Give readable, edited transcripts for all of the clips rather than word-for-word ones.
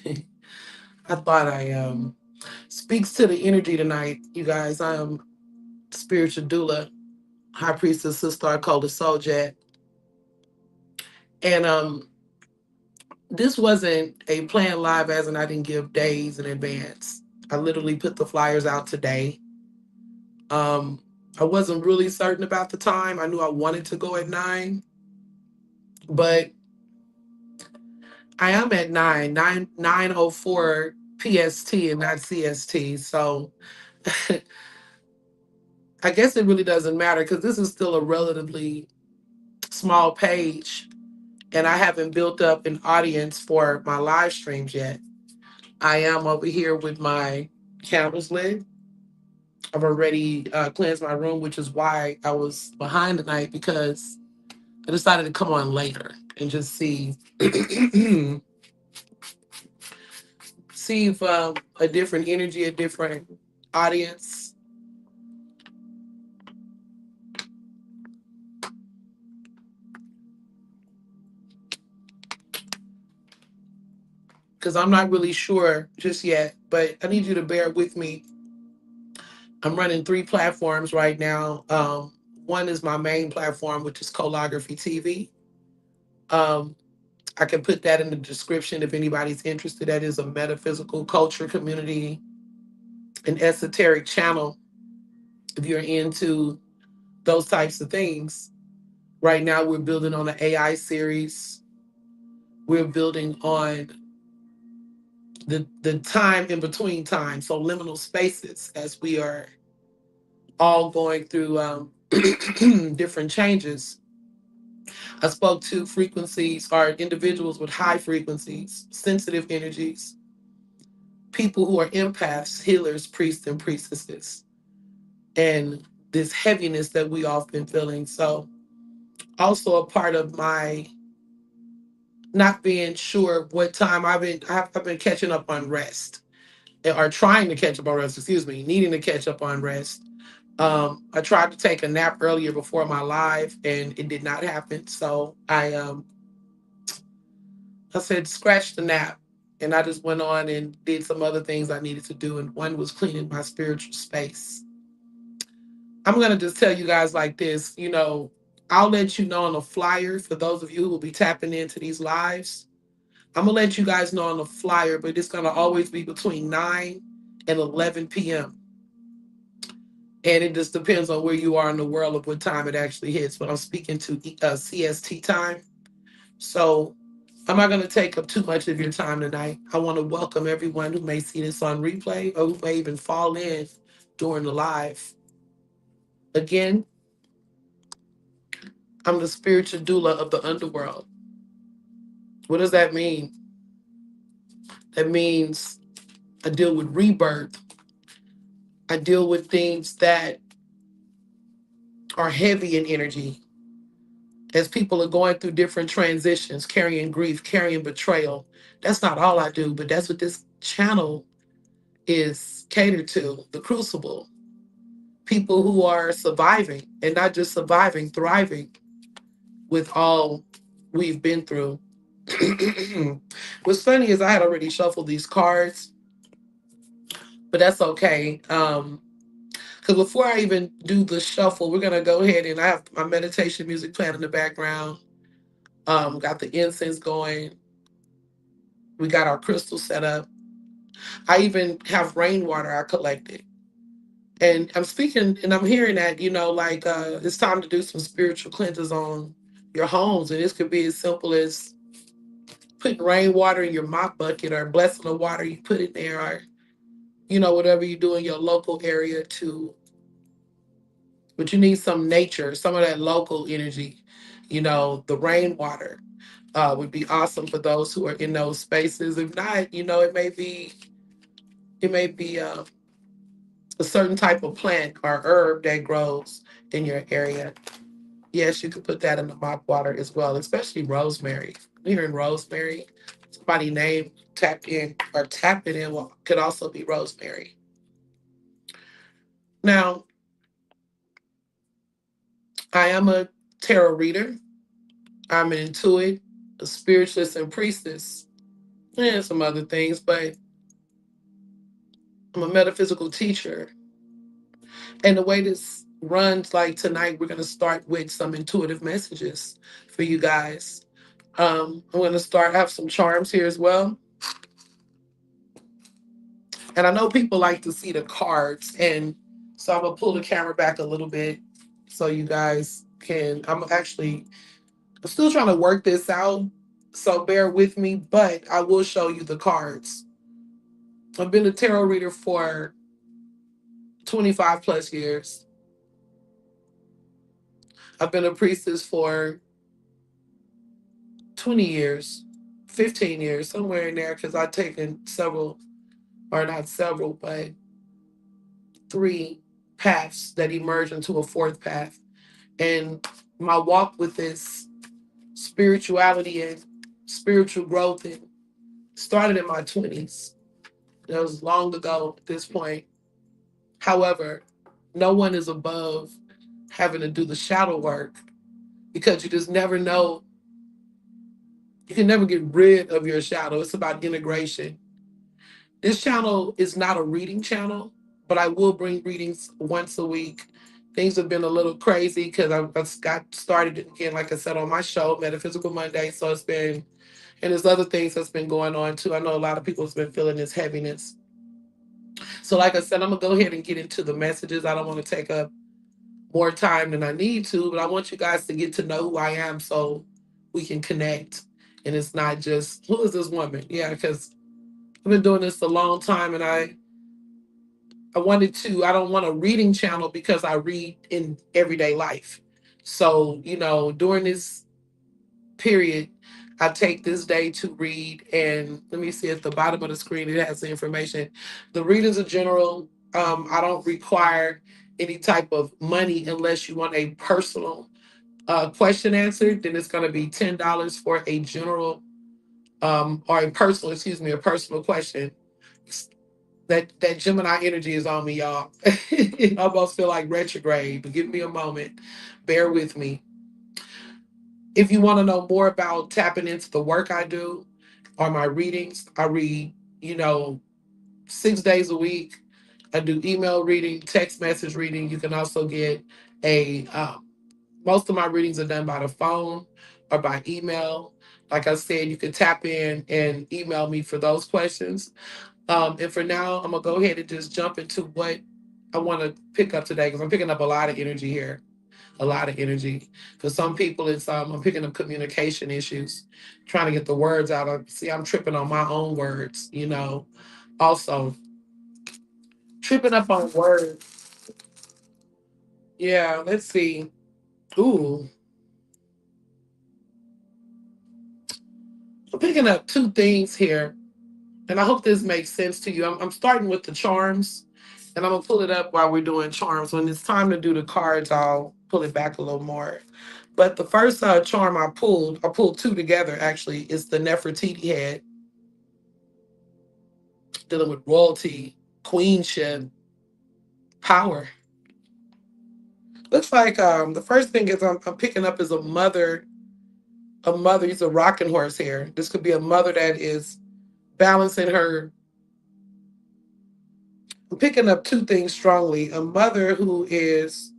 I thought I speaks to the energy tonight, you guys. I am spiritual doula, high priestess, Sis'Star, Kola, Soljet, and this wasn't a planned live, as in I didn't give days in advance. I literally put the flyers out today. Um, I wasn't really certain about the time. I knew I wanted to go at 9, but I am at 9:04 PST and not CST. So I guess it really doesn't matter because this is still a relatively small page and I haven't built up an audience for my live streams yet. I am over here with my candles lit. I've already cleansed my room, which is why I was behind tonight because I decided to come on later and just see see if a different energy, a different audience. Because I'm not really sure just yet, but I need you to bear with me. I'm running 3 platforms right now. One is my main platform, which is Colography TV. Um, I can put that in the description if anybody's interested. That is a metaphysical culture community, an esoteric channel. If you're into those types of things, right now we're building on an AI series. We're building on the time in between time, so liminal spaces, as we are all going through different changes. I spoke to frequencies or individuals with high frequencies, sensitive energies, people who are empaths, healers, priests, and priestesses, and this heaviness that we all been feeling. So, also a part of my not being sure what time I've been catching up on rest or trying to catch up on rest. Excuse me, needing to catch up on rest. I tried to take a nap earlier before my live, and it did not happen. So I said, scratch the nap. And I just went on and did some other things I needed to do. And one was cleaning my spiritual space. I'm going to just tell you guys like this, I'll let you know on the flyer for those of you who will be tapping into these lives. I'm going to let you guys know on the flyer, but it's going to always be between 9 and 11 p.m. And it just depends on where you are in the world of what time it actually hits. But I'm speaking to CST time. So I'm not going to take up too much of your time tonight. I want to welcome everyone who may see this on replay or who may even fall in during the live. Again, I'm the spiritual doula of the underworld. What does that mean? That means I deal with rebirth. I deal with things that are heavy in energy as people are going through different transitions, carrying grief, carrying betrayal. That's not all I do, but that's what this channel is catered to, the crucible. People who are surviving and not just surviving, thriving with all we've been through. What's funny is I had already shuffled these cards, but that's okay. Because before I even do the shuffle, we're gonna go ahead and I have my meditation music playing in the background. Got the incense going. We got our crystal set up. I even have rainwater I collected. And I'm speaking and I'm hearing that, like it's time to do some spiritual cleanses on your homes. And this could be as simple as putting rainwater in your mop bucket or blessing the water you put in there or, whatever you do in your local area to, but you need some nature, some of that local energy, the rainwater. Would be awesome for those who are in those spaces. If not, it may be a certain type of plant or herb that grows in your area. Yes, you could put that in the mop water as well, especially rosemary. Here in rosemary, somebody name tap in or tap it in could also be rosemary. Now, I am a tarot reader. I'm an intuit, a spiritualist, and priestess. and some other things, but I'm a metaphysical teacher. And the way this runs, like tonight, we're going to start with some intuitive messages for you guys. I'm going to start, have some charms here as well. And I know people like to see the cards. And so I'm going to pull the camera back a little bit so you guys can. I'm still trying to work this out. So bear with me, but I will show you the cards. I've been a tarot reader for 25 plus years. I've been a priestess for 20 years, 15 years, somewhere in there, because I've taken several, or not several, but three paths that emerge into a fourth path. And my walk with this spirituality and spiritual growth and started in my 20s. It was long ago at this point. However, no one is above having to do the shadow work because you just never know. You can never get rid of your shadow. It's about integration. This channel is not a reading channel, but I will bring readings once a week. Things have been a little crazy because I got started again, like I said, on my show, Metaphysical Monday. So it's been, and there's other things that's been going on too. I know a lot of people have been feeling this heaviness. So, like I said, I'm going to go ahead and get into the messages. I don't want to take up more time than I need to, but I want you guys to get to know who I am so we can connect. And it's not just, who is this woman? Yeah, because I've been doing this a long time and I don't want a reading channel because I read in everyday life. So, during this period, I take this day to read. And let me see at the bottom of the screen, it has the information. The readings are general. I don't require any type of money unless you want a personal question answered. Then it's going to be $10 for a general or a personal, excuse me, a personal question. That Gemini energy is on me, y'all. I almost feel like retrograde, but give me a moment. Bear with me. If you want to know more about tapping into the work I do or my readings, I read, 6 days a week. I do email reading, text message reading. You can also get a, most of my readings are done by the phone or by email. Like I said, you can tap in and email me for those questions. And for now, I'm gonna go ahead and just jump into what I want to pick up today because I'm picking up a lot of energy here. A lot of energy. For some people, it's I'm picking up communication issues, trying to get the words out. See, I'm tripping on my own words. Also, tripping up on words. Yeah, let's see. Ooh, I'm picking up two things here, and I hope this makes sense to you. I'm starting with the charms, and I'm gonna pull it up while we're doing charms. When it's time to do the cards, I'll pull it back a little more. But the first charm I pulled two together actually, is the Nefertiti head, dealing with royalty, queenship, power. Looks like the first thing is I'm picking up is a mother. A mother, he's a rocking horse here. This could be a mother that is balancing her. I'm picking up two things strongly. A mother who is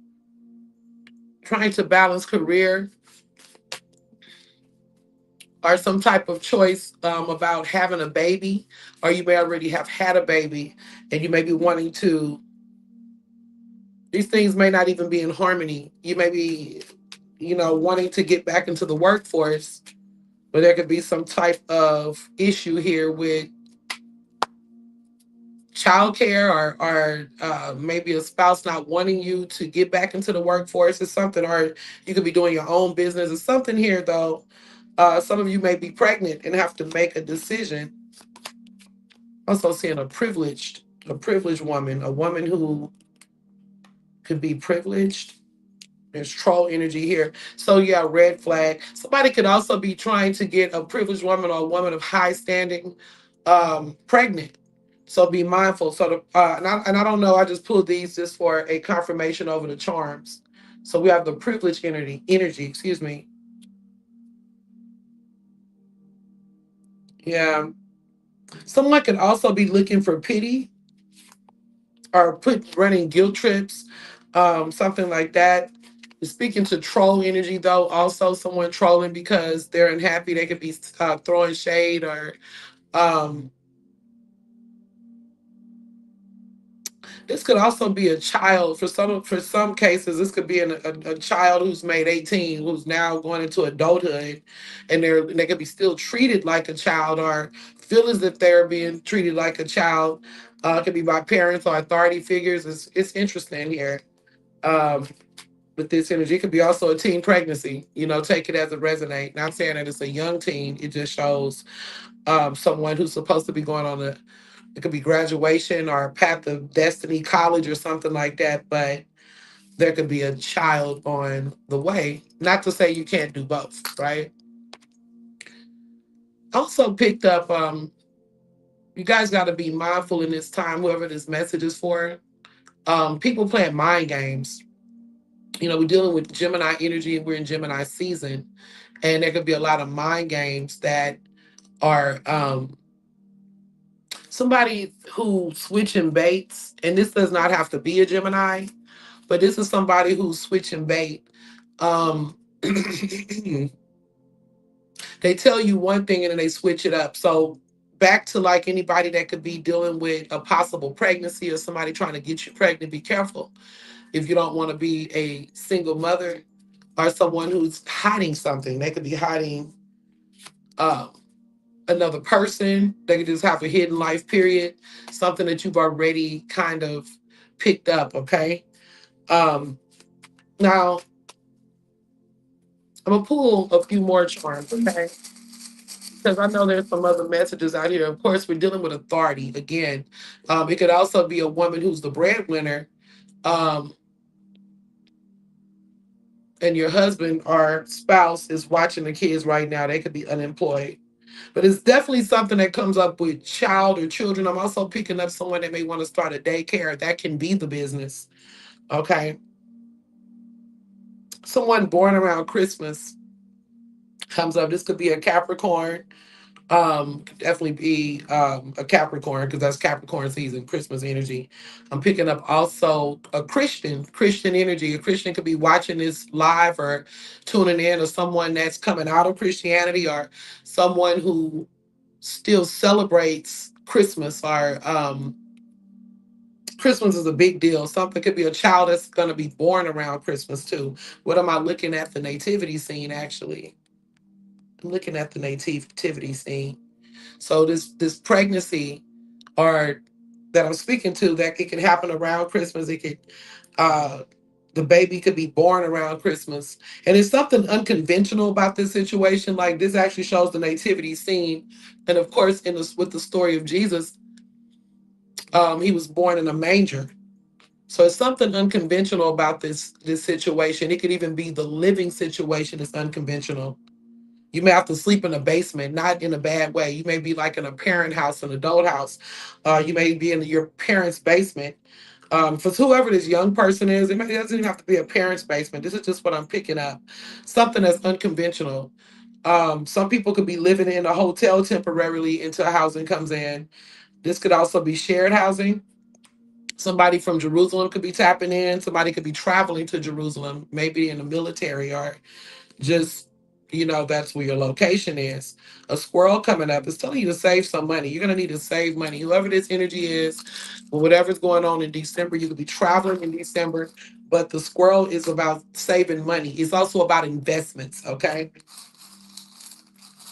trying to balance career or some type of choice about having a baby, or you may already have had a baby and you may be wanting to, these things may not even be in harmony. You may be, wanting to get back into the workforce, but there could be some type of issue here with childcare or maybe a spouse not wanting you to get back into the workforce or something, or you could be doing your own business or something here though. Some of you may be pregnant and have to make a decision. Also seeing a privileged woman, a woman who could be privileged. There's troll energy here. So yeah, red flag. Somebody could also be trying to get a privileged woman or a woman of high standing pregnant. So be mindful. So and I don't know. I just pulled these just for a confirmation over the charms. So we have the privileged energy. Excuse me. Yeah. Someone could also be looking for pity or running guilt trips, something like that. Speaking to troll energy, though, also someone trolling because they're unhappy. They could be throwing shade or um, this could also be a child. For some cases, this could be a child who's made 18, who's now going into adulthood, and they could be still treated like a child or feel as if they're being treated like a child. It could be by parents or authority figures. It's interesting here. Um, with this energy, it could be also a teen pregnancy. Take it as it resonate. Not saying that it's a young teen. It just shows someone who's supposed to be going on a it could be graduation or a path of destiny, college or something like that, but there could be a child on the way. Not to say you can't do both, right? Also picked up, you guys got to be mindful in this time, whoever this message is for. People playing mind games. We're dealing with Gemini energy and we're in Gemini season. And there could be a lot of mind games that are somebody who switching baits. And this does not have to be a Gemini, but this is somebody who's switching bait. Um, they tell you one thing and then they switch it up. So back to like anybody that could be dealing with a possible pregnancy or somebody trying to get you pregnant, be careful if you don't want to be a single mother or someone who's hiding something. They could be hiding uh, another person. They could just have a hidden life period, something that you've already kind of picked up. Okay. Now I'm gonna pull a few more charms. Okay. Because I know there's some other messages out here. Of course, we're dealing with authority again. It could also be a woman who's the breadwinner, um, and your husband or spouse is watching the kids right now. They could be unemployed, but it's definitely something that comes up with child or children. I'm also picking up someone that may want to start a daycare. That can be the business. Okay, someone born around Christmas comes up. This could be a Capricorn. Could definitely be a Capricorn because that's Capricorn season, Christmas energy. I'm picking up also a Christian energy. A Christian could be watching this live or tuning in, or someone that's coming out of Christianity, or someone who still celebrates Christmas, or Christmas is a big deal. Something could be a child that's going to be born around Christmas too. What am I looking at the nativity scene actually? I'm looking at the nativity scene. So this pregnancy or that I'm speaking to, that it can happen around Christmas. It could uh the baby could be born around Christmas. And it's something unconventional about this situation. Like this actually shows the nativity scene. And of course, with the story of Jesus, he was born in a manger. So it's something unconventional about this situation. It could even be the living situation is unconventional. You may have to sleep in a basement, not in a bad way. You may be like in a parent house, an adult house. You may be in your parents' basement. For whoever this young person is, it doesn't even have to be a parent's basement. This is just what I'm picking up. Something that's unconventional. Some people could be living in a hotel temporarily until housing comes in. This could also be shared housing. Somebody from Jerusalem could be tapping in. Somebody could be traveling to Jerusalem, maybe in the military or just that's where your location is. A squirrel coming up is telling you to save some money. You're going to need to save money, whoever this energy is, or whatever's going on in December. You could be traveling in December, but the squirrel is about saving money. It's also about investments. Okay,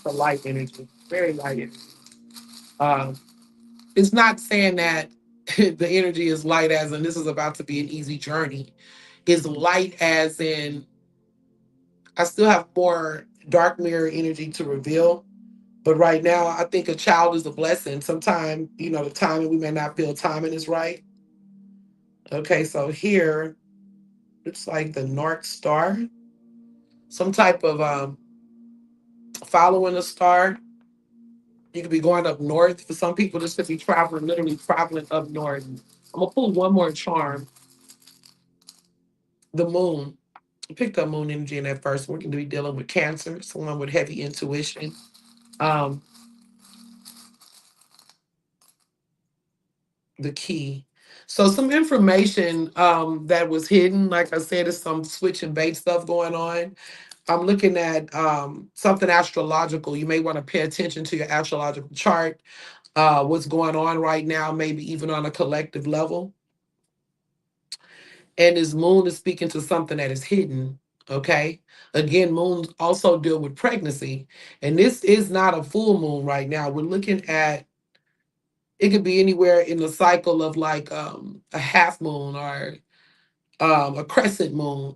the light energy, very light energy. um, it's not saying that the energy is light as in this is about to be an easy journey. Is light as in I still have more dark mirror energy to reveal. But right now, I think a child is a blessing. Sometimes, the timing, we may not feel timing is right. Okay, so here, it's like the North Star, some type of following a star. You could be going up north. For some people, this could be traveling, literally traveling up north. I'm going to pull one more charm, the moon. I picked up moon energy in that first. We're going to be dealing with Cancer, someone with heavy intuition. Um, the key. So some information that was hidden, like I said, is some switch and bait stuff going on. I'm looking at something astrological. You may want to pay attention to your astrological chart, what's going on right now, maybe even on a collective level. And this moon is speaking to something that is hidden. Okay. Again, moons also deal with pregnancy. And this is not a full moon right now. We're looking at, it could be anywhere in the cycle of like a half moon or a crescent moon.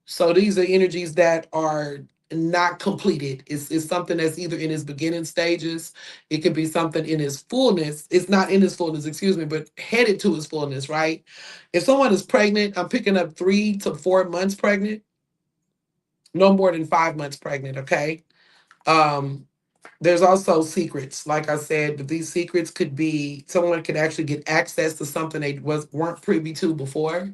So these are energies that are not completed. It's something that's either in its beginning stages. It could be something in its fullness. It's not in its fullness, excuse me, but headed to its fullness, right? If someone is pregnant, I'm picking up 3 to 4 months pregnant, no more than 5 months pregnant, okay? Um, there's also secrets, like I said, but these secrets could be someone could actually get access to something they weren't privy to before.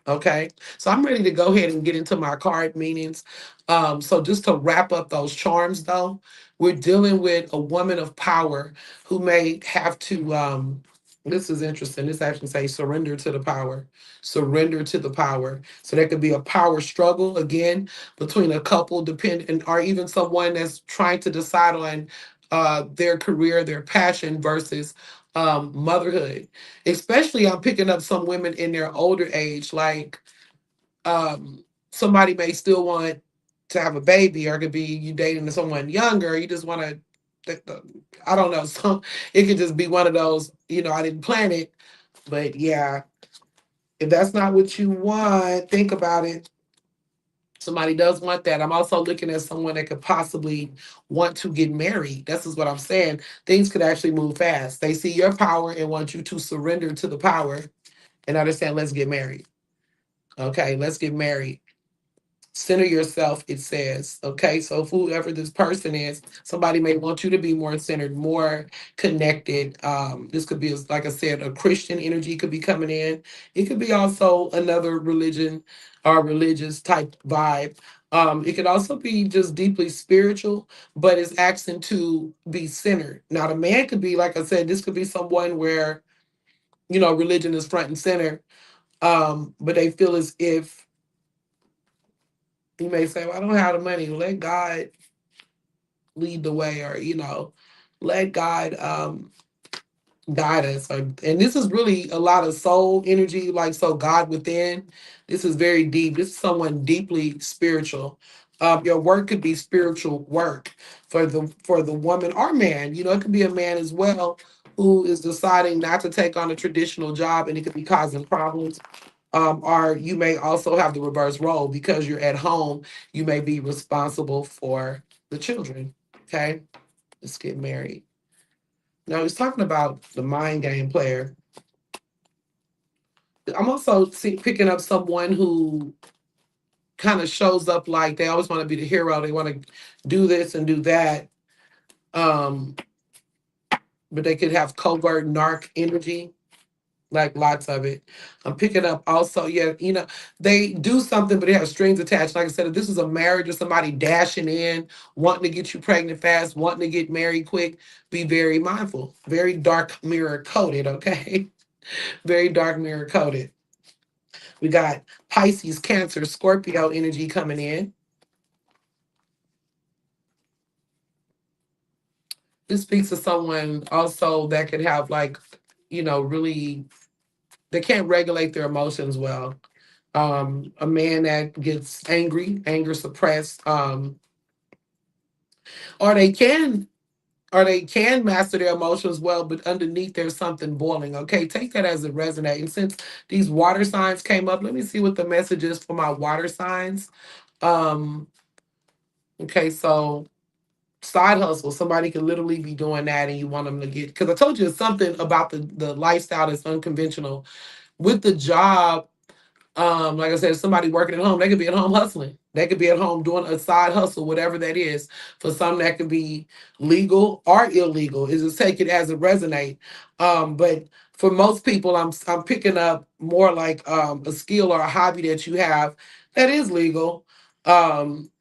Okay, so I'm ready to go ahead and get into my card meanings. So just to wrap up those charms, though, we're dealing with a woman of power who may have to. This is interesting. This actually says surrender to the power, surrender to the power. So there could be a power struggle again between a couple, dependent, or even someone that's trying to decide on their career, their passion versus motherhood. Especially, I'm picking up some women in their older age, like somebody may still want to have a baby, or it could be you dating someone younger, you just want to, I don't know, so it could just be one of those, I didn't plan it, but yeah, if that's not what you want, think about it. Somebody does want that. I'm also looking at someone that could possibly want to get married. This is what I'm saying. Things could actually move fast. They see your power and want you to surrender to the power and understand, let's get married. Okay, let's get married. Center yourself, it says. Okay, so whoever this person is, somebody may want you to be more centered, more connected. This could be, like I said, a Christian energy could be coming in. It could be also another religion or religious type vibe. It could also be just deeply spiritual, but it's asking to be centered. Now, the man could be, like I said, this could be someone where, religion is front and center, but they feel as if, you may say, well, I don't have the money. Let God lead the way, or, let God guide us. And this is really a lot of soul energy, like, so God within. This is very deep. This is someone deeply spiritual. Your work could be spiritual work for the woman or man. It could be a man as well who is deciding not to take on a traditional job, and it could be causing problems. Or you may also have the reverse role because you're at home. You may be responsible for the children. Okay, let's get married. Now he's talking about the mind game player. I'm also picking up someone who kind of shows up like they always want to be the hero. They want to do this and do that. Um, but they could have covert narc energy, like lots of it. I'm picking up also, yeah, they do something, but they have strings attached. Like I said, if this is a marriage or somebody dashing in, wanting to get you pregnant fast, wanting to get married quick, be very mindful. Very dark mirror coated, okay? Very dark mirror coated. We got Pisces, Cancer, Scorpio energy coming in. This speaks to someone also that could have like, really, they can't regulate their emotions well. A man that gets angry, anger suppressed, or they can master their emotions well, but underneath there's something boiling. Okay, take that as it resonates. And since these water signs came up, let me see what the message is for my water signs. Um, okay, so side hustle, somebody could literally be doing that, and you want them to get, because I told you it's something about the lifestyle that's unconventional. With the job, like I said, somebody working at home, they could be at home hustling. They could be at home doing a side hustle, whatever that is. For some, that could be legal or illegal. Is just take it as it resonate. But for most people, I'm picking up more like a skill or a hobby that you have that is legal, um,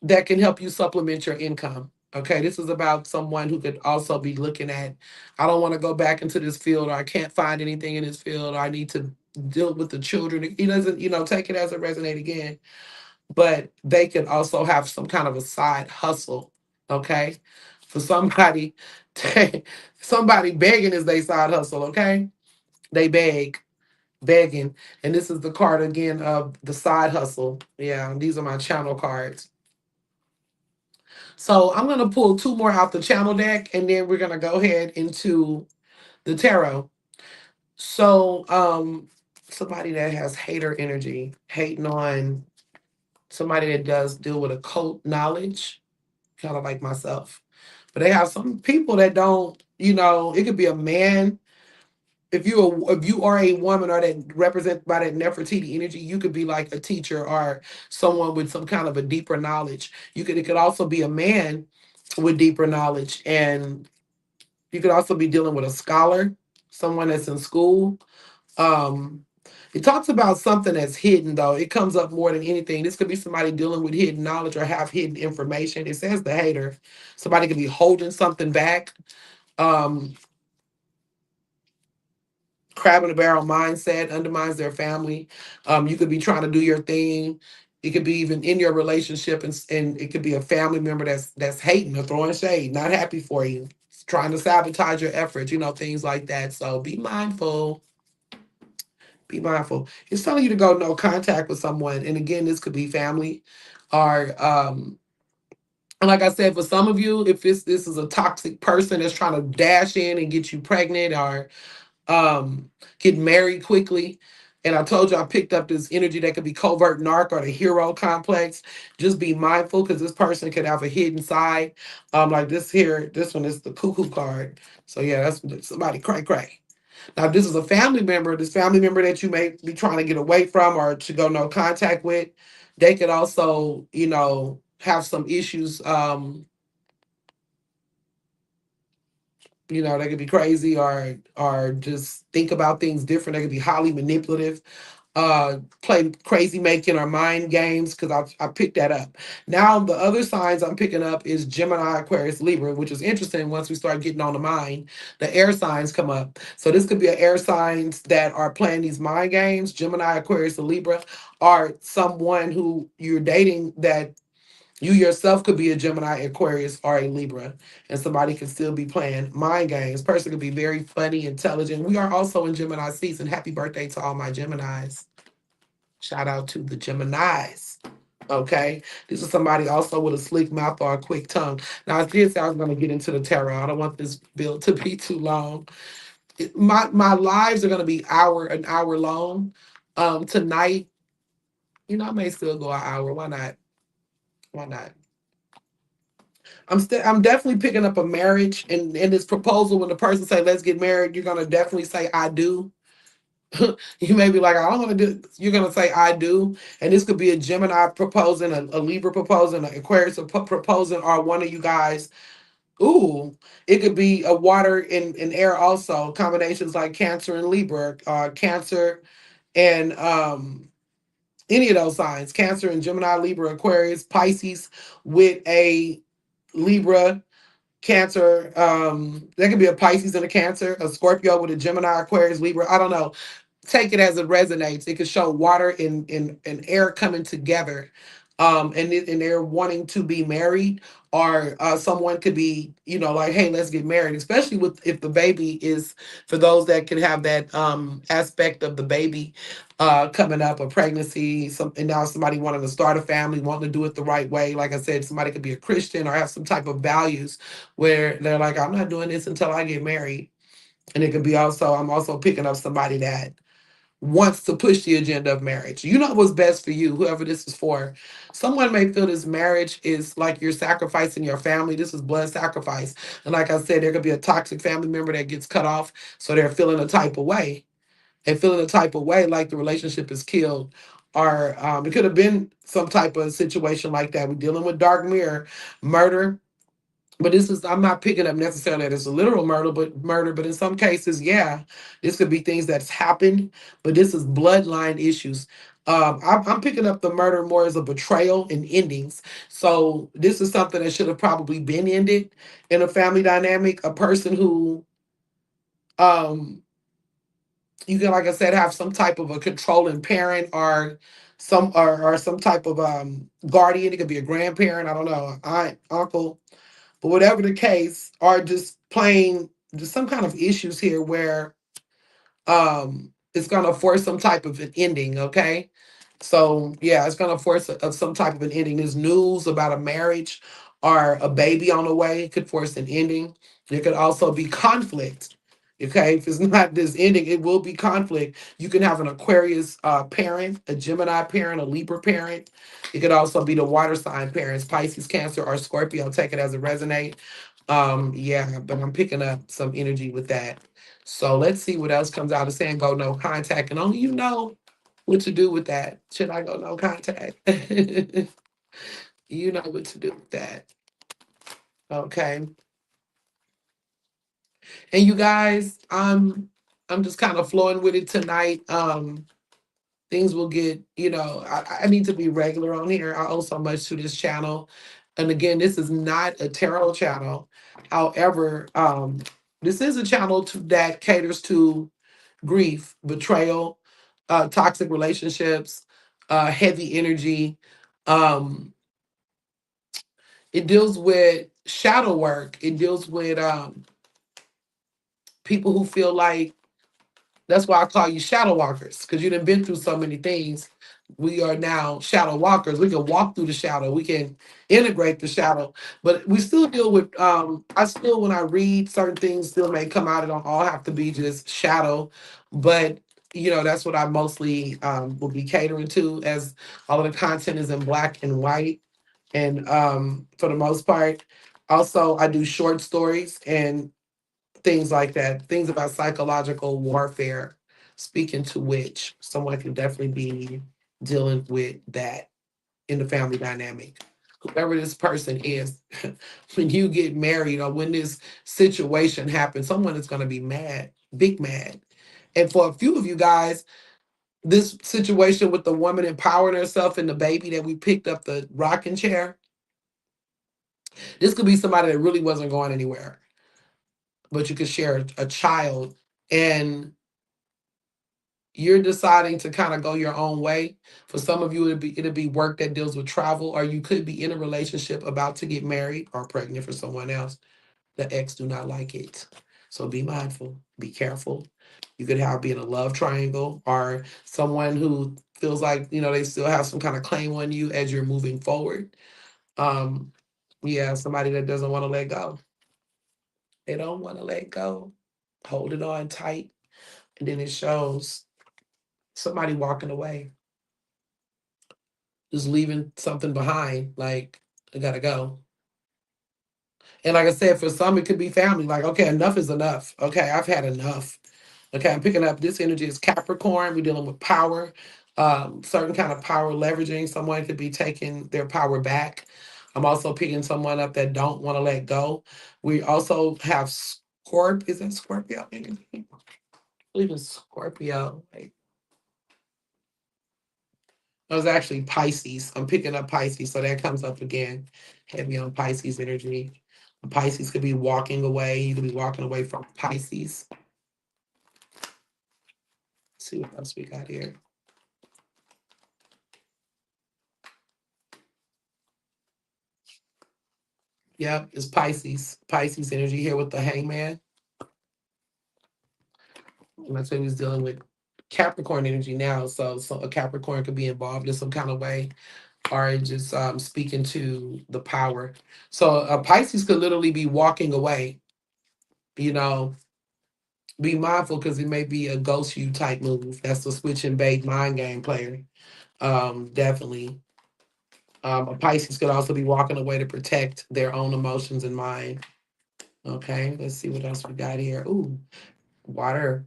that can help you supplement your income. Okay, this is about someone who could also be looking at, I don't want to go back into this field, or I can't find anything in this field, or I need to deal with the children. He doesn't, take it as a resonate again, but they could also have some kind of a side hustle. Okay, for somebody, somebody begging is their side hustle. Okay, they begging, and this is the card again of the side hustle. Yeah, these are my channel cards. So I'm gonna pull two more out the channel deck, and then we're gonna go ahead into the tarot. So somebody that has hater energy, hating on somebody that does deal with occult knowledge, kind of like myself. But they have some people that don't, it could be a man. If you are a woman or that represent by that Nefertiti energy, you could be like a teacher or someone with some kind of a deeper knowledge. It could also be a man with deeper knowledge, and you could also be dealing with a scholar, someone that's in school. Um, it talks about something that's hidden, though. It comes up more than anything. This could be somebody dealing with hidden knowledge or have hidden information. It says the hater. Somebody could be holding something back. Um, Crab in the barrel mindset undermines their family. You could be trying to do your thing. It could be even in your relationship, and it could be a family member that's hating or throwing shade, not happy for you, trying to sabotage your efforts, things like that. So be mindful. Be mindful. It's telling you to go no contact with someone. And again, this could be family or and like I said, for some of you, if this is a toxic person that's trying to dash in and get you pregnant or get married quickly. And I told you I picked up this energy that could be covert narc or the hero complex. Just be mindful because this person could have a hidden side. Like this one is the cuckoo card. So yeah, that's somebody cray cray. Now, if this is a family member, this family member that you may be trying to get away from or to go no contact with, they could also, have some issues. They could be crazy or just think about things different. They could be highly manipulative, play crazy making or mind games, because I picked that up. Now the other signs I'm picking up is Gemini, Aquarius, Libra, which is interesting. Once we start getting on the mind, the air signs come up. So this could be an air signs that are playing these mind games. Gemini, Aquarius, and Libra are someone who you're dating that you yourself could be a Gemini, Aquarius, or a Libra, and somebody could still be playing mind games. Person could be very funny, intelligent. We are also in Gemini season. Happy birthday to all my Geminis. Shout out to the Geminis. Okay. This is somebody also with a sleek mouth or a quick tongue. Now, I did say I was going to get into the tarot. I don't want this build to be too long. My lives are going to be an hour long. Tonight, I may still go an hour. Why not? Why not? I'm definitely picking up a marriage, and in this proposal, when the person say let's get married, you're gonna definitely say I do. You may be like, I don't want to do. You're gonna say I do, and this could be a Gemini proposing, a Libra proposing, an Aquarius proposing, or one of you guys. Ooh, it could be a water and air also. Combinations like Cancer and Libra, Cancer and any of those signs, Cancer and Gemini, Libra, Aquarius, Pisces with a Libra, Cancer. There could be a Pisces and a Cancer, a Scorpio with a Gemini, Aquarius, Libra. I don't know. Take it as it resonates. It could show water and air coming together, and they're wanting to be married, or someone could be, like, hey, let's get married. Especially with if the baby is, for those that can have that aspect of the baby coming up, a pregnancy, and now somebody wanting to start a family, wanting to do it the right way. Like I said, somebody could be a Christian or have some type of values where they're like, I'm not doing this until I get married. And it could be also, I'm also picking up somebody that wants to push the agenda of marriage. You know what's best for you, whoever this is for. Someone may feel this marriage is like you're sacrificing your family. This is blood sacrifice. And like I said, there could be a toxic family member that gets cut off. So they're feeling a type of way. And feeling a type of way like the relationship is killed. Or it could have been some type of situation like that. We're dealing with dark mirror, murder, but I'm not picking up necessarily that it's a literal murder, but in some cases, yeah, this could be things that's happened, but this is bloodline issues. I'm picking up the murder more as a betrayal and endings. So this is something that should have probably been ended in a family dynamic. A person who, um, you can, like I said, have some type of a controlling parent or or some type of guardian. It could be a grandparent. I don't know, aunt, uncle, but whatever the case, are just plain just some kind of issues here where it's gonna force some type of an ending. Okay, so yeah, it's gonna force some type of an ending. There's news about a marriage or a baby on the way. It could force an ending. There could also be conflict. Okay, if it's not this ending, it will be conflict. You can have an Aquarius parent, a Gemini parent, a Libra parent. It could also be the water sign parents, Pisces, Cancer, or Scorpio. Take it as it resonate. Yeah, but I'm picking up some energy with that. So let's see what else comes out of saying go no contact, and only you know what to do with that. Should I go no contact? You know what to do with that. Okay. And you guys, I'm just kind of flowing with it tonight. Things will get, I need to be regular on here. I owe so much to this channel. And again, this is not a tarot channel. However, this is a channel that caters to grief, betrayal, toxic relationships, heavy energy. Um, it deals with shadow work. It deals with people who feel like, that's why I call you shadow walkers, because you done been through so many things. We are now shadow walkers. We can walk through the shadow. We can integrate the shadow, but we still deal with. I still, when I read certain things, still may come out. It don't all have to be just shadow, but that's what I mostly will be catering to, as all of the content is in black and white, and for the most part, also I do short stories and things like that, things about psychological warfare, speaking to which someone can definitely be dealing with that in the family dynamic. Whoever this person is, when you get married or when this situation happens, someone is going to be mad, big mad. And for a few of you guys, this situation with the woman empowering herself and the baby that we picked up the rocking chair, this could be somebody that really wasn't going anywhere, but you could share a child, and you're deciding to kind of go your own way. For some of you, it'll be work that deals with travel, or you could be in a relationship about to get married or pregnant for someone else. The ex do not like it. So be mindful, be careful. You could have be in a love triangle, or someone who feels like, they still have some kind of claim on you as you're moving forward. Um, yeah, somebody that doesn't want to let go. They don't want to let go. Hold it on tight. And then it shows somebody walking away, just leaving something behind. Like, I gotta go. And like I said, for some, it could be family. Like, okay, enough is enough. Okay, I've had enough. Okay, I'm picking up this energy is Capricorn. We're dealing with power, certain kind of power leveraging. Someone could be taking their power back. I'm also picking someone up that don't want to let go. We also have Is that Scorpio energy? I believe it's Scorpio. Like, it was actually Pisces. I'm picking up Pisces, so that comes up again. Heavy on Pisces energy. Pisces could be walking away. You could be walking away from Pisces. Let's see what else we got here. Yep, it's Pisces. Pisces energy here with the hangman. And that's what he was dealing with Capricorn energy now. So a Capricorn could be involved in some kind of way, or just speaking to the power. So a Pisces could literally be walking away. You know, be mindful because it may be a ghost you type move. That's the switch and bait mind game player. Definitely. A Pisces could also be walking away to protect their own emotions and mind. Okay, let's see what else we got here. Ooh, water.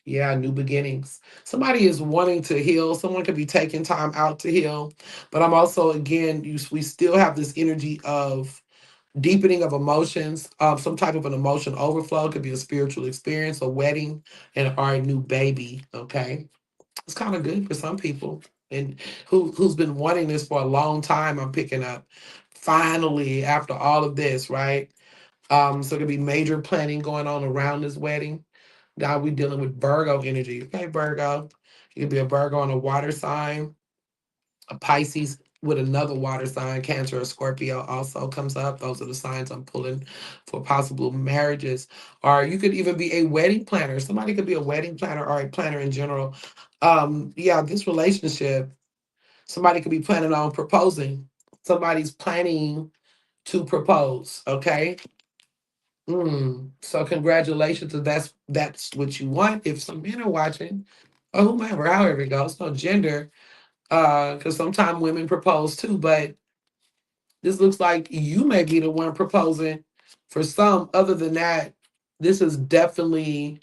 Yeah, new beginnings. Somebody is wanting to heal. Someone could be taking time out to heal. But I'm also, again, we still have this energy of deepening of emotions, some type of an emotion overflow. It could be a spiritual experience, a wedding, and our new baby. Okay, it's kind of good for some people. and who's been wanting this for a long time. I'm picking up finally after all of this, right? So there could be major planning going on around this wedding. Now we dealing with Virgo energy. Okay, Virgo. You could be a Virgo on a water sign, a Pisces with another water sign, Cancer or Scorpio also comes up. Those are the signs I'm pulling for possible marriages. Or you could even be a wedding planner. Somebody could be a wedding planner or a planner in general. Yeah, this relationship, somebody could be planning on proposing. Somebody's planning to propose. Okay. So congratulations if that's what you want. If some men are watching, or whomever, however it goes, no gender, because sometimes women propose too, but this looks like you may be the one proposing for some. Other than that, this is definitely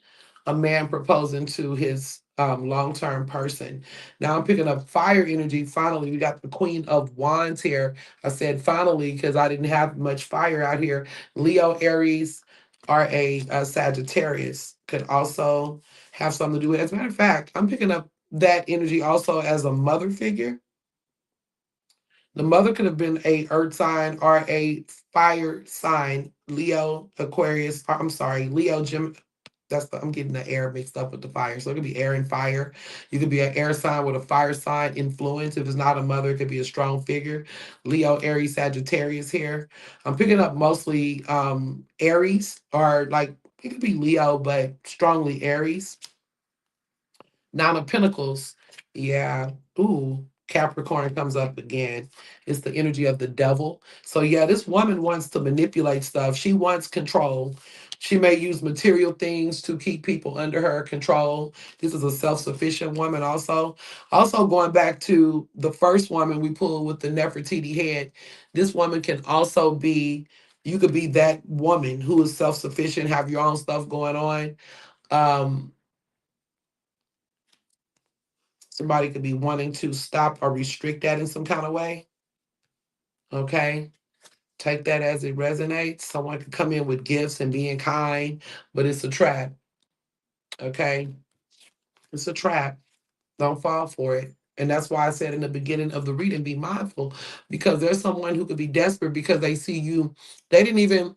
a man proposing to his long-term person. Now I'm picking up fire energy. Finally, we got the Queen of Wands here. I said finally because I didn't have much fire out here. Leo, Aries, or a Sagittarius could also have something to do with it. As a matter of fact, I'm picking up that energy also as a mother figure. The mother could have been a earth sign or a fire sign, Leo, Aquarius, or I'm sorry, Leo, Gem. I'm getting the air mixed up with the fire. So it could be air and fire. You could be an air sign with a fire sign influence. If it's not a mother, it could be a strong figure. Leo, Aries, Sagittarius here. I'm picking up mostly Aries or like it could be Leo, but strongly Aries. Nine of Pentacles. Yeah. Ooh, Capricorn comes up again. It's the energy of the devil. So yeah, this woman wants to manipulate stuff. She wants control. She may use material things to keep people under her control. This is a self-sufficient woman also. Also going back to the first woman we pulled with the Nefertiti head, this woman can also be, you could be that woman who is self-sufficient, have your own stuff going on. Um, Somebody could be wanting to stop or restrict that in some kind of way. Okay. Take that as it resonates. Someone could come in with gifts and being kind, but it's a trap. Okay. It's a trap. Don't fall for it. And that's why I said in the beginning of the reading, be mindful because there's someone who could be desperate because they see you. They didn't even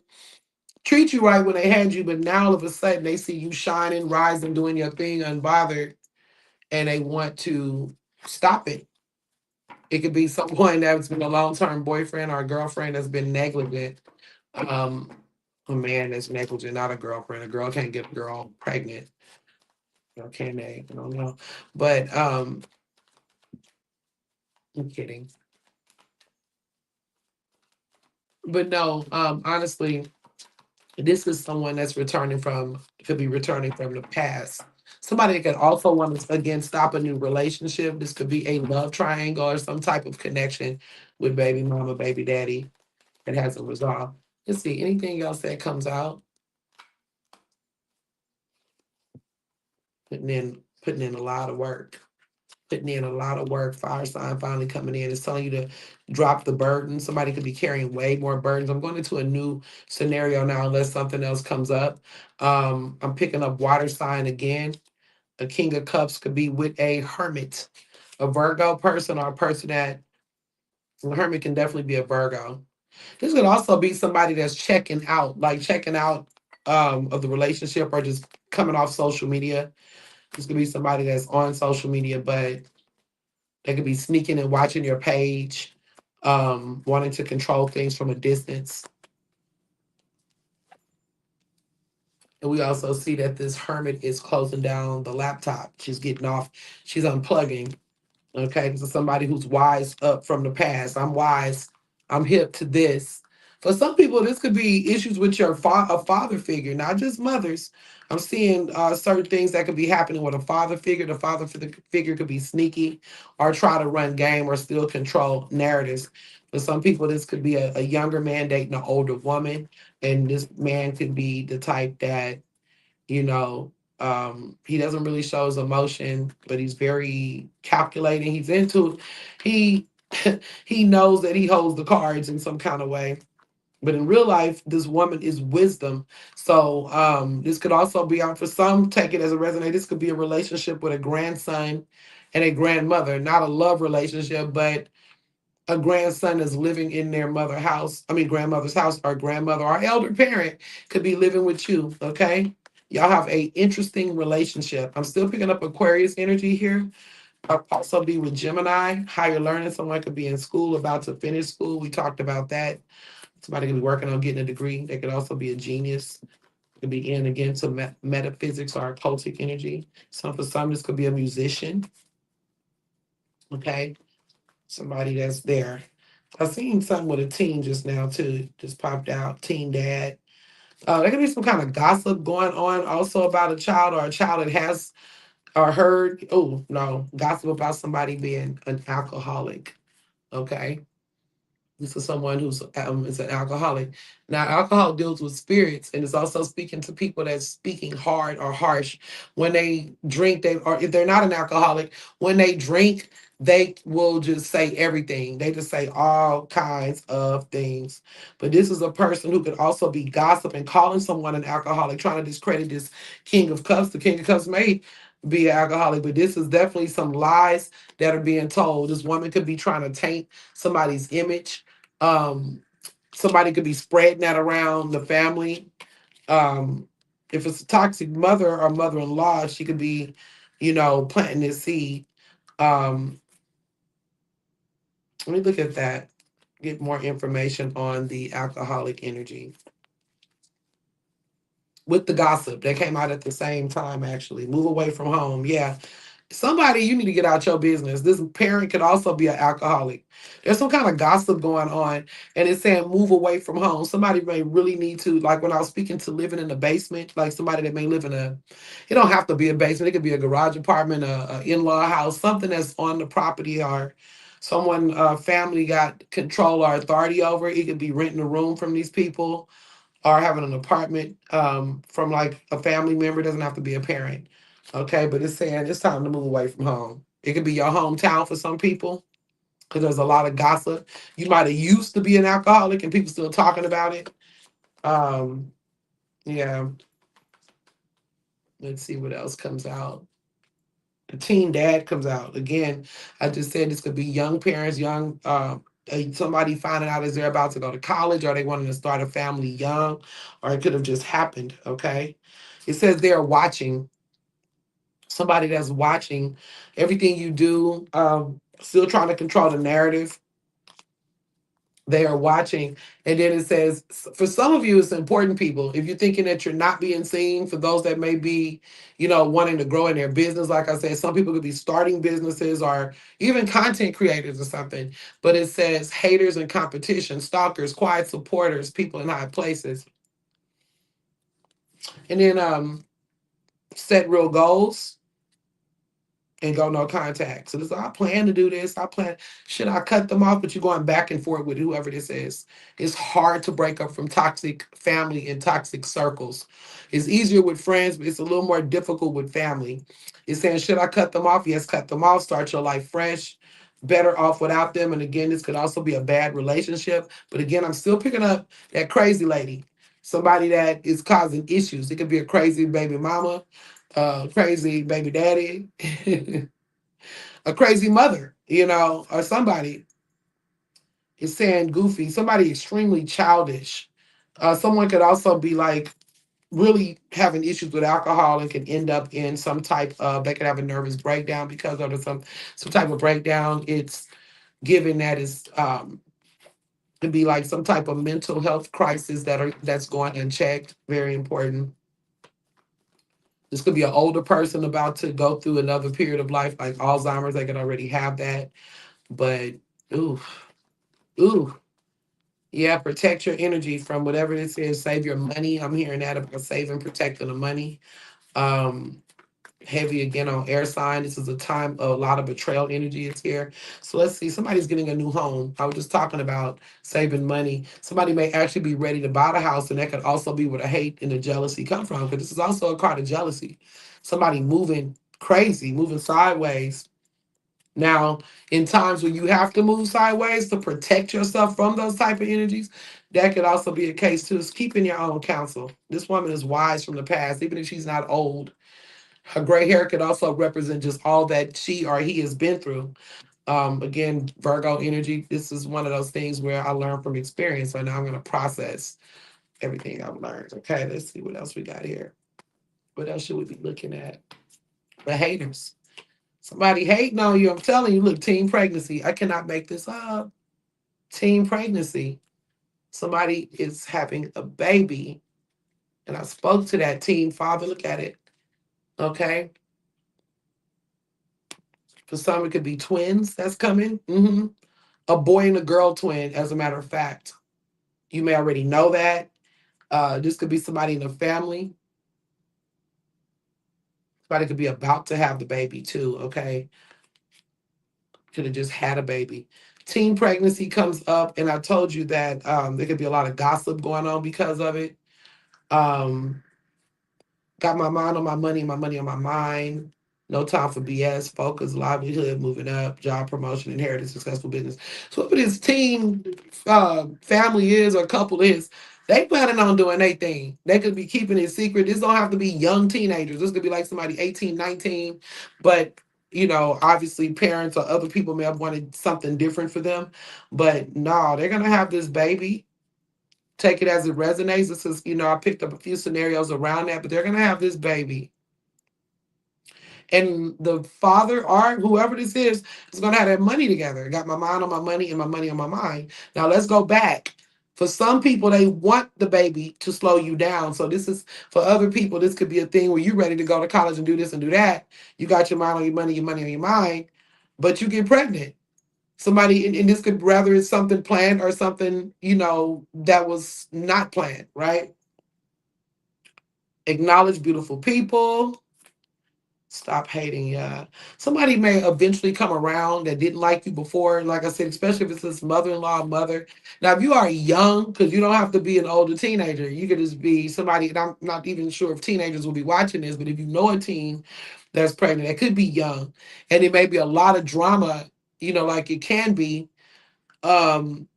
treat you right when they had you, but now all of a sudden they see you shining, rising, doing your thing unbothered, and they want to stop it. It could be someone that's been a long term boyfriend or a girlfriend that's been negligent. Um, a man that's negligent, not a girlfriend. A girl can't get a girl pregnant. Or can they? I don't know. But I'm kidding. But no, honestly, this is someone that's returning from, could be returning from the past. Somebody that could also want to again stop a new relationship. This could be a love triangle or some type of connection with baby mama, baby daddy that hasn't resolved. Let's see, anything else that comes out, putting in a lot of work. Putting in a lot of work. Fire sign finally coming in. It's telling you to drop the burden. Somebody could be carrying way more burdens. I'm going into a new scenario now unless something else comes up. I'm picking up water sign again. A king of cups could be with a hermit, a Virgo person or a person that, a hermit can definitely be a Virgo. This could also be somebody that's checking out, like checking out of the relationship or just coming off social media. This could be somebody that's on social media, but they could be sneaking and watching your page, wanting to control things from a distance. And we also see that this hermit is closing down the laptop. She's getting off, she's unplugging. Okay, this is somebody who's wise up from the past. I'm wise. I'm hip to this. For some people, this could be issues with your a father figure, not just mothers. I'm seeing certain things that could be happening with a father figure. The figure could be sneaky or try to run game or still control narratives. For some people, this could be a younger man dating an older woman, and this man could be the type that you know, he doesn't really show his emotion, but he's very calculating. He's into he he knows that he holds the cards in some kind of way. But in real life, this woman is wisdom. So this could also be out for some, take it as a resonate. This could be a relationship with a grandson. and a grandmother, not a love relationship, but a grandson is living in their grandmother's house, or grandmother or elder parent could be living with you. Okay. Y'all have a interesting relationship. I'm still picking up Aquarius energy here. I'll also be with Gemini, higher learning. Someone could be in school, about to finish school. We talked about that. Somebody could be working on getting a degree. They could also be a genius. Could be in again to metaphysics or occultic energy. So for some, this could be a musician. Okay. Somebody that's there. I seen something with a teen just now too. Just popped out. Teen dad. There could be some kind of gossip going on also about a child, or a child that has or heard. Oh no, gossip about somebody being an alcoholic. Okay. This is someone who's is an alcoholic. Now, alcohol deals with spirits, and it's also speaking to people that's speaking hard or harsh. When they drink, or if they're not an alcoholic, when they drink, they will just say everything. They just say all kinds of things. But this is a person who could also be gossiping, calling someone an alcoholic, trying to discredit this King of Cups. The King of Cups may be an alcoholic, but this is definitely some lies that are being told. This woman could be trying to taint somebody's image. um Somebody could be spreading that around the family. um if it's a toxic mother or mother-in-law, she could be, planting this seed. um Let me look at that, get more information on the alcoholic energy with the gossip that came out at the same time. Actually, move away from home. Yeah, somebody, you need to get out your business. This parent could also be an alcoholic. There's some kind of gossip going on, and it's saying move away from home. Somebody may really need to, like when I was speaking to living in a basement, like somebody that may live in it don't have to be a basement. It could be a garage apartment, a in-law house, something that's on the property, or someone, family got control or authority over. It could be renting a room from these people, or having an apartment, from like a family member. It doesn't have to be a parent. Okay, but it's saying it's time to move away from home. It could be your hometown for some people, because there's a lot of gossip. You might have used to be an alcoholic and people still talking about it. Um, yeah, let's see what else comes out. The teen dad comes out. Again, I just said this could be young parents, somebody finding out as they're about to go to college, or they wanting to start a family young, or it could have just happened. Okay. It says they're watching, somebody that's watching everything you do, still trying to control the narrative. They are watching. And then it says, for some of you, it's important people. If you're thinking that you're not being seen, for those that may be, wanting to grow in their business, like I said, some people could be starting businesses or even content creators or something. But it says haters and competition, stalkers, quiet supporters, people in high places. And then set real goals and go no contact. So this, I plan to do this. I plan, should I cut them off? But you're going back and forth with whoever this is. It's hard to break up from toxic family and toxic circles. It's easier with friends, but it's a little more difficult with family. It's saying, should I cut them off? Yes, cut them off. Start your life fresh. Better off without them. And again, this could also be a bad relationship. But again, I'm still picking up that crazy lady, somebody that is causing issues. It could be a crazy baby mama, crazy baby daddy, a crazy mother, or somebody is saying goofy, somebody extremely childish. Someone could also be like really having issues with alcohol and can end up in some type of, they could have a nervous breakdown because of some type of breakdown. It's given that is, could be like some type of mental health crisis that's going unchecked. Very important. This could be an older person about to go through another period of life, like Alzheimer's. They could already have that. But ooh, ooh, yeah, protect your energy from whatever this is. Save your money. I'm hearing that about saving, protecting the money. Um, Heavy again on air sign. This is a time a lot of betrayal energy is here. So let's see. Somebody's getting a new home. I was just talking about saving money. Somebody may actually be ready to buy the house, and that could also be where the hate and the jealousy come from. Because this is also a card of jealousy. Somebody moving crazy, moving sideways. Now, in times when you have to move sideways to protect yourself from those type of energies, that could also be a case too. Is keeping your own counsel. This woman is wise from the past, even if she's not old. Her gray hair could also represent just all that she or he has been through. Again, Virgo energy, this is one of those things where I learn from experience. So now I'm going to process everything I've learned. Okay, let's see what else we got here. What else should we be looking at? The haters. Somebody hating on you. I'm telling you, look, teen pregnancy. I cannot make this up. Teen pregnancy. Somebody is having a baby. And I spoke to that teen father. Look at it. Okay. For some, it could be twins that's coming. A boy and a girl twin, as a matter of fact. You may already know that. This could be somebody in the family. Somebody could be about to have the baby too. Okay. Could have just had a baby. Teen pregnancy comes up, and I told you that there could be a lot of gossip going on because of it. Um, Got my mind on my money on my mind. No time for BS. Focus, livelihood, moving up, job promotion, inheritance, successful business. So if this teen family is or couple is, they planning on doing their thing. They could be keeping it secret. This don't have to be young teenagers. This could be like somebody 18, 19. But obviously parents or other people may have wanted something different for them. But no, they're gonna have this baby. Take it as it resonates. This is, I picked up a few scenarios around that, but they're gonna have this baby. And the father or whoever this is gonna have that money together. Got my mind on my money and my money on my mind. Now let's go back. For some people, they want the baby to slow you down. So this is for other people, this could be a thing where you're ready to go to college and do this and do that. You got your mind on your money on your mind, but you get pregnant. Somebody, and this could rather it's something planned or something, that was not planned, right? Acknowledge beautiful people. Stop hating, yeah. Somebody may eventually come around that didn't like you before. Like I said, especially if it's this mother-in-law, mother. Now, if you are young, because you don't have to be an older teenager, you could just be somebody, and I'm not even sure if teenagers will be watching this, but if you know a teen that's pregnant, that could be young, and it may be a lot of drama, like it can be. Um,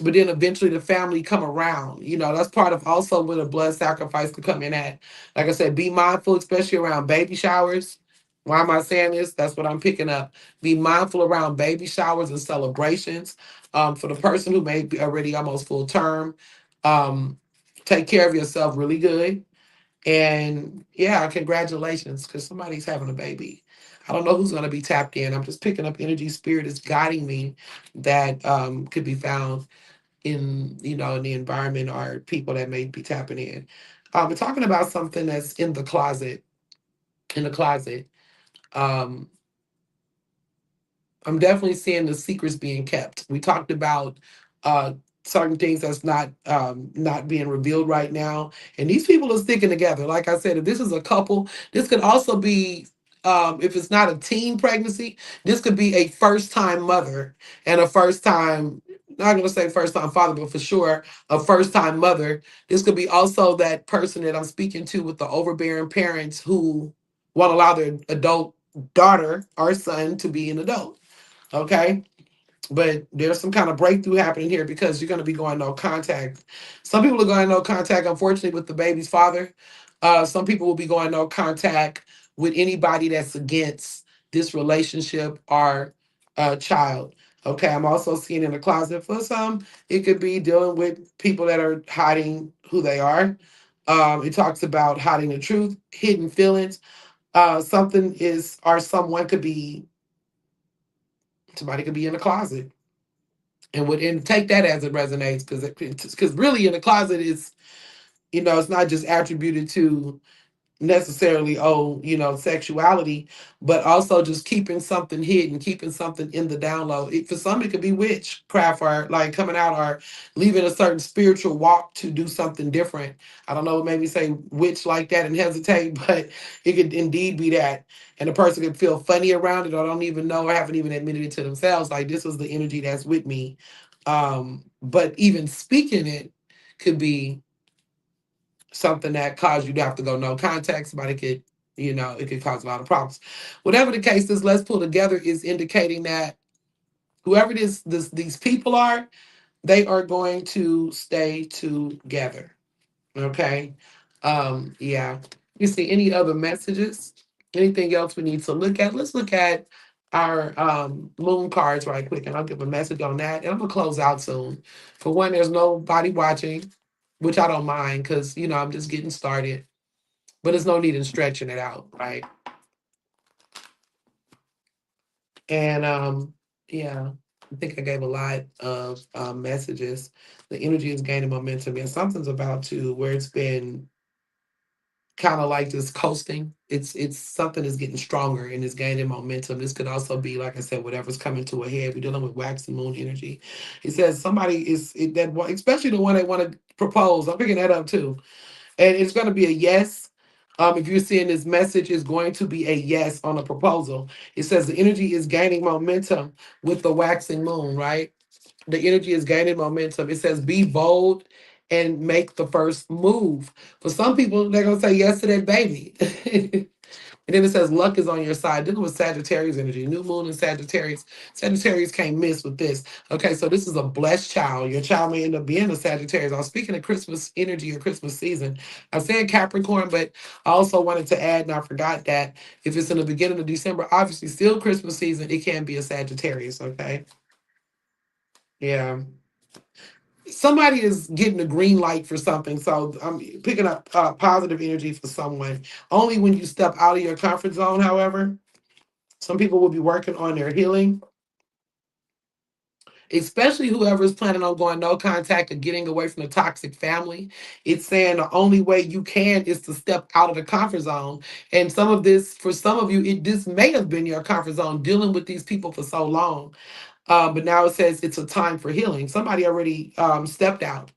but then eventually the family come around. That's part of also where the blood sacrifice could come in at. Like I said, be mindful, especially around baby showers. Why am I saying this? That's what I'm picking up. Be mindful around baby showers and celebrations. For the person who may be already almost full term, um, take care of yourself really good. And yeah, congratulations, because somebody's having a baby. I don't know who's going to be tapped in. I'm just picking up energy. Spirit is guiding me that could be found in the environment or people that may be tapping in. We're talking about something that's in the closet. In the closet, um, I'm definitely seeing the secrets being kept. We talked about uh, certain things that's not being revealed right now, and these people are sticking together. Like I said, if this is a couple, this could also be. If it's not a teen pregnancy, this could be a first time mother and a first time, not going to say first time father, but for sure a first time mother. This could be also that person that I'm speaking to with the overbearing parents who won't allow their adult daughter or son to be an adult. Okay. But there's some kind of breakthrough happening here because you're going to be going no contact. Some people are going no contact, unfortunately, with the baby's father. Some people will be going no contact with anybody that's against this relationship or child. Okay. I'm also seeing in the closet for some, it could be dealing with people that are hiding who they are. It talks about hiding the truth, hidden feelings. Something is, or someone could be, somebody could be in the closet and would and take that as it resonates because really in the closet is it's not just attributed to necessarily sexuality, but also just keeping something hidden, keeping something in the download. For some it could be witchcraft or like coming out or leaving a certain spiritual walk to do something different. I don't know what made me say witch like that and hesitate, but it could indeed be that. And the person could feel funny around it or don't even know or haven't even admitted it to themselves, like this was the energy that's with me. But even speaking it could be something that caused you to have to go no contact. Somebody could, it could cause a lot of problems. Whatever the case is, let's pull together is indicating that whoever these people are, they are going to stay together. Okay. Yeah. You see any other messages? Anything else we need to look at? Let's look at our moon cards right quick, and I'll give a message on that. And I'm gonna close out soon. For one, there's nobody watching, which I don't mind because I'm just getting started. But there's no need in stretching it out, right? And yeah, I think I gave a lot of messages. The energy is gaining momentum, and something's about to where it's been kind of like just coasting. It's something is getting stronger and it's gaining momentum. This could also be, like I said, whatever's coming to a head. We're dealing with wax and moon energy. It says somebody that one, especially the one that want to propose. I'm picking that up too, and it's going to be a yes. If you're seeing this message, is going to be a yes on a proposal. It says the energy is gaining momentum with the waxing moon, right? The energy is gaining momentum. It says be bold and make the first move. For some people, they're gonna say yes to that baby. And then it says luck is on your side. Dealing with Sagittarius energy, new moon in Sagittarius. Sagittarius can't miss with this. Okay, so this is a blessed child. Your child may end up being a Sagittarius. I was speaking of Christmas energy or Christmas season. I'm saying Capricorn, but I also wanted to add, and I forgot that if it's in the beginning of December, obviously still Christmas season, it can be a Sagittarius. Okay, yeah. Somebody is getting a green light for something. So I'm picking up positive energy for someone. Only when you step out of your comfort zone, however, some people will be working on their healing, especially whoever's planning on going no contact or getting away from the toxic family. It's saying the only way you can is to step out of the comfort zone. And some of this, for some of you, this may have been your comfort zone dealing with these people for so long. But now it says it's a time for healing. Somebody already stepped out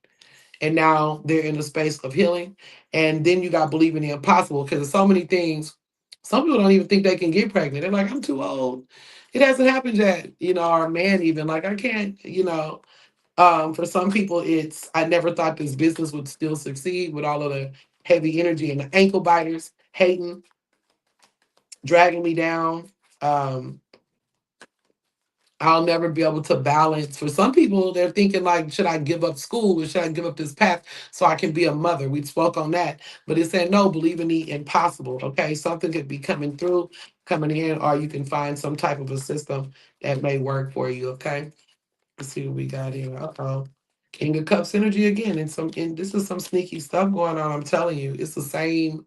and now they're in a space of healing. And then you got believing the impossible because there's so many things. Some people don't even think they can get pregnant. They're like, I'm too old. It hasn't happened yet, or a man even like I can't. For some people, it's I never thought this business would still succeed with all of the heavy energy and the ankle biters hating, dragging me down. Um, I'll never be able to balance. For some people, they're thinking like, should I give up school or should I give up this path so I can be a mother? We spoke on that, but it said no, believe in the impossible. Okay, something could be coming through, coming in, or you can find some type of a system that may work for you. Okay, let's see what we got here. Uh-oh. King of Cups energy again, and this is some sneaky stuff going on. I'm telling you, it's the same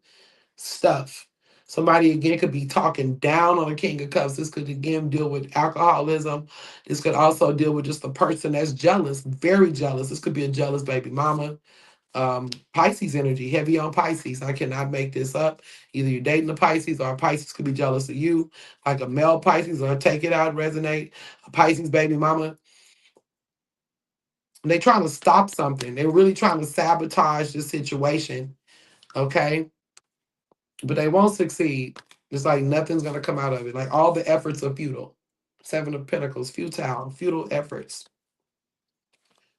stuff. Somebody again could be talking down on the King of Cups. This could again deal with alcoholism. This could also deal with just a person that's jealous, very jealous. This could be a jealous baby mama. Pisces energy, heavy on Pisces. I cannot make this up. Either you're dating a Pisces or a Pisces could be jealous of you, like a male Pisces or take it out, resonate. A Pisces baby mama. They're trying to stop something. They're really trying to sabotage the situation. Okay, but they won't succeed. It's like nothing's gonna come out of it. Like all the efforts are futile. Seven of Pentacles, futile efforts,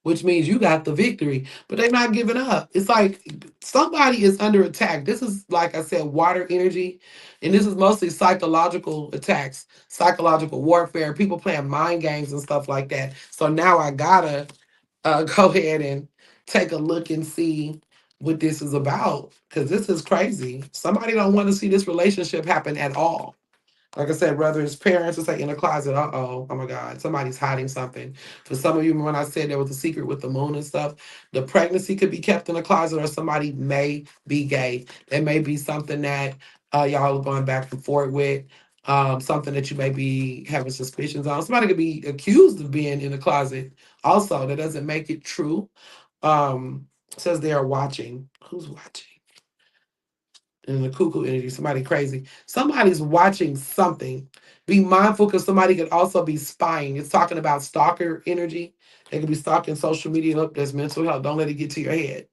which means you got the victory, but they're not giving up. It's like somebody is under attack. This is, like I said, water energy, and this is mostly psychological attacks, psychological warfare, people playing mind games and stuff like that. So now I gotta go ahead and take a look and see what this is about because this is crazy. Somebody don't want to see this relationship happen at all. Like I said, whether it's parents, it's like in a closet. Oh my God, somebody's hiding something. For some of you, when I said there was a secret with the moon and stuff, the pregnancy could be kept in a closet, or somebody may be gay. There may be something that y'all are going back and forth with. Something that you may be having suspicions on. Somebody could be accused of being in the closet. Also, that doesn't make it true. Says they are watching. Who's watching? In the cuckoo energy, somebody crazy. Somebody's watching something. Be mindful because somebody could also be spying. It's talking about stalker energy. They could be stalking social media. Look, there's mental health. Don't let it get to your head.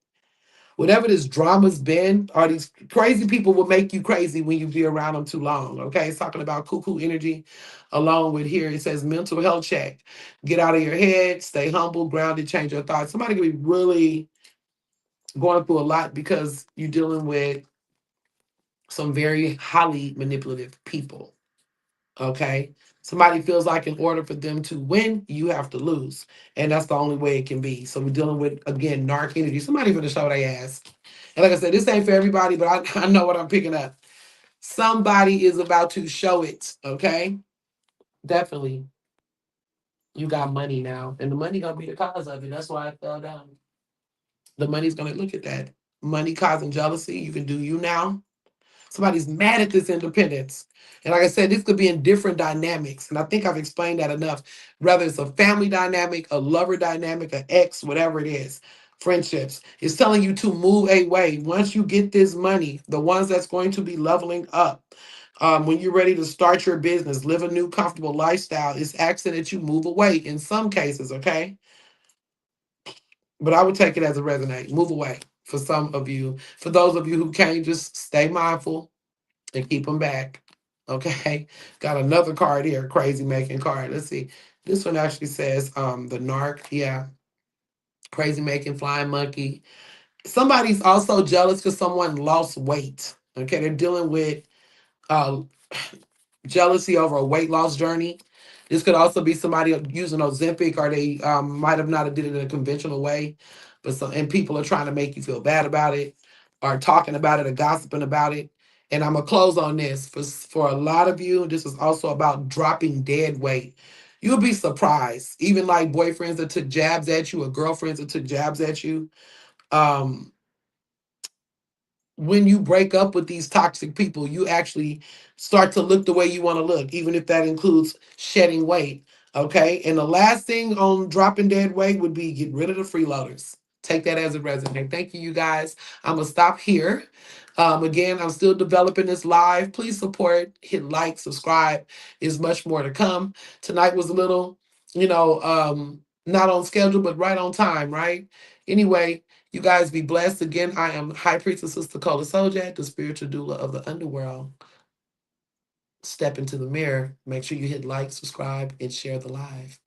Whatever this drama's been, or these crazy people will make you crazy when you be around them too long. Okay, it's talking about cuckoo energy. Along with here, it says mental health check. Get out of your head, stay humble, grounded, change your thoughts. Somebody could be really going through a lot because you're dealing with some very highly manipulative people. Okay. Somebody feels like in order for them to win, you have to lose. And that's the only way it can be. So we're dealing with, again, narc energy. Somebody going to show their ass. And like I said, this ain't for everybody, but I know what I'm picking up. Somebody is about to show it. Okay. Definitely. You got money now. And the money gonna be the cause of it. That's why I fell down. The money's gonna look at that. Money causing jealousy. You can do you now. Somebody's mad at this independence. And like I said, this could be in different dynamics. And I think I've explained that enough. Whether it's a family dynamic, a lover dynamic, an ex, whatever it is, friendships. It's telling you to move away. Once you get this money, the ones that's going to be leveling up, when you're ready to start your business, live a new comfortable lifestyle, it's asking that you move away in some cases, okay? But I would take it as a resonate. Move away for some of you. For those of you who can't, just stay mindful and keep them back. Okay. Got another card here, crazy making card. Let's see. This one actually says the narc. Yeah. Crazy making flying monkey. Somebody's also jealous because someone lost weight. Okay. They're dealing with uh jealousy over a weight loss journey. This could also be somebody using Ozempic, or they might have not did it in a conventional way, but some and people are trying to make you feel bad about it, or talking about it, or gossiping about it. And I'm gonna close on this for a lot of you. This is also about dropping dead weight. You'll be surprised, even like boyfriends that took jabs at you, or girlfriends that took jabs at you. Um, when you break up with these toxic people, you actually start to look the way you want to look, even if that includes shedding weight. Okay. And the last thing on dropping dead weight would be get rid of the freeloaders. Take that as a resume. Thank you, you guys. I'm going to stop here. Again, I'm still developing this live. Please support, hit like, subscribe. There's much more to come. Tonight was a little, not on schedule, but right on time, right? Anyway, you guys be blessed. Again, I am High Priestess Sister Kola Soljet, the spiritual doula of the Underworld. Step into the mirror. Make sure you hit like, subscribe, and share the live.